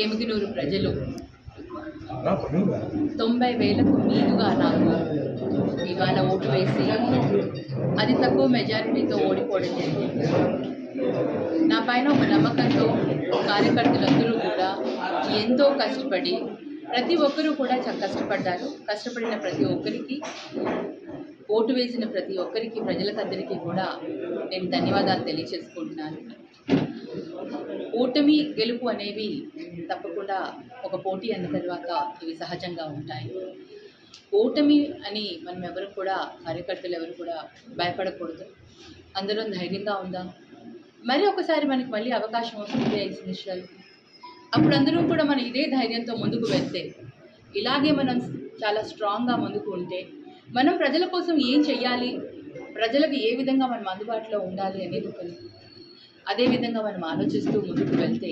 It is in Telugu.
ఎమిగినూరు ప్రజలు 90,000కు మీదుగా నాకు ఇవాళ ఓటు వేసి అది తక్కువ మెజారిటీతో ఓడిపోవడం జరిగింది. నా పైన ఒక నమ్మకంతో కార్యకర్తలందరూ కూడా ఎంతో కష్టపడి ప్రతి ఒక్కరూ కూడా చాలా కష్టపడ్డారు. కష్టపడిన ప్రతి ఒక్కరికి, ఓటు వేసిన ప్రతి ఒక్కరికి, ప్రజలకందరికీ కూడా నేను ధన్యవాదాలు తెలియజేసుకుంటున్నాను. ఓటమి గెలుపు అనేవి తప్పకుండా ఒక పోటీ అన్న తర్వాత ఇవి సహజంగా ఉంటాయి. ఓటమి అని మనం ఎవరు కూడా, కార్యకర్తలు ఎవరు కూడా భయపడకూడదు. అందరం ధైర్యంగా ఉందాం. మరి ఒకసారి మనకి మళ్ళీ అవకాశం వస్తుంది 5 నిమిషాలు. అప్పుడు అందరం కూడా మనం ఇదే ధైర్యంతో ముందుకు వెళ్తే, ఇలాగే మనం చాలా స్ట్రాంగ్గా ముందుకు ఉంటే, మనం ప్రజల కోసం ఏం చెయ్యాలి, ప్రజలకు ఏ విధంగా మనం అందుబాటులో ఉండాలి అనేది అదేవిధంగా మనం ఆలోచిస్తూ ముందుకు వెళ్తే